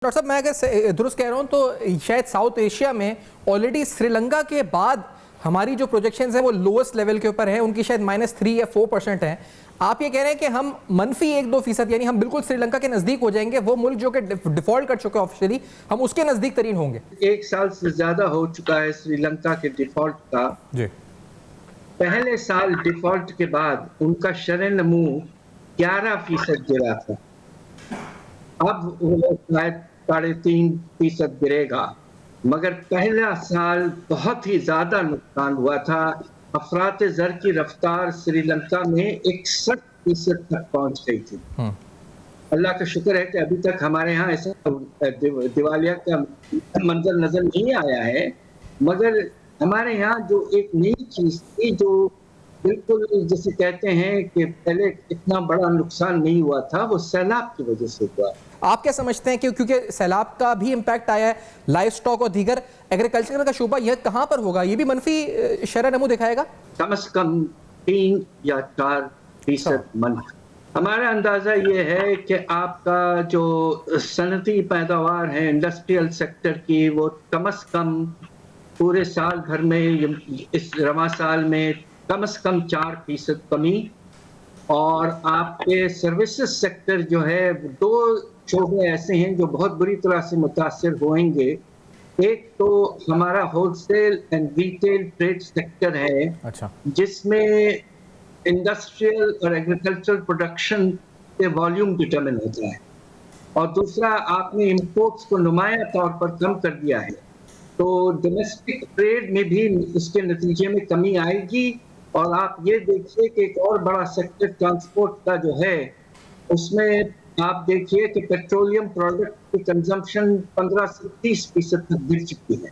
Doctor صاحب میں اگر درست کہہ رہا ہوں تو شاید ساؤتھ ایشیا میں آلریڈی سری لنکا کے بعد ہماری جو پروجیکشنز ہیں وہ لوئسٹ لیول کے اوپر ہیں، ان کی شاید -3 یا 4% ہیں۔ آپ یہ کہہ رہے ہیں کہ ہم -1-2% یعنی ہم بالکل سری لنکا کے نزدیک ہو جائیں گے، وہ ملک جو کہ ڈیفالٹ کر چکے آفیشلی، ہم اس کے نزدیک ترین ہوں گے۔ ایک سال سے زیادہ ہو چکا ہے سری لنکا کے ڈیفالٹ کا۔ جی پہلے سال ڈیفالٹ کے بعد ان کا شرح نمو 11% گرا تھا، اب وہ شاید 3.5% گرے گا، مگر پہلا سال بہت ہی زیادہ نقصان ہوا تھا۔ افراط زر کی رفتار سری لنکا میں 61% تک پہنچ گئی تھی۔ اللہ کا شکر ہے کہ ابھی تک ہمارے ہاں ایسا دیوالیہ کا منظر نظر نہیں آیا ہے، مگر ہمارے یہاں جو ایک نئی چیز تھی جو بالکل جسے کہتے ہیں کہ پہلے اتنا بڑا نقصان نہیں ہوا تھا، وہ سیلاب کی وجہ سے ہوا۔ آپ کیا سمجھتے ہیں کہ کیونکہ سیلاب کا بھی امپیکٹ آیا ہے، لائف سٹاک اور دیگر ایگریکلچر کا شعبہ، یہ کہاں پر ہوگا؟ یہ بھی منفی شرح نمو دکھائے گا؟ کم از کم 3 یا 4% منفی۔ ہمارا اندازہ یہ ہے کہ آپ کا جو صنعتی پیداوار ہے انڈسٹریل سیکٹر کی، وہ کم از کم پورے سال بھر میں اس رواں سال میں کم از کم 4% کمی، اور آپ کے سروسز سیکٹر جو ہے 2 شعبے ایسے ہیں جو بہت بری طرح سے متاثر ہوئیں گے۔ ایک تو ہمارا wholesale and retail trade sector ہے، جس میں انڈسٹریل اور ایگریکلچرل پروڈکشن کے والیوم ڈٹرمن ہوتا ہے، اور دوسرا آپ نے امپورٹس کو نمایاں طور پر کم کر دیا ہے، تو ڈومیسٹک ٹریڈ میں بھی اس کے نتیجے میں کمی آئے گی۔ اور آپ یہ دیکھیے کہ ایک اور بڑا سیکٹر ٹرانسپورٹ کا جو ہے، اس میں آپ دیکھیے کہ پیٹرولیم پروڈکٹ کی کنزمپشن 15 سے 30% تک گر چکی ہے۔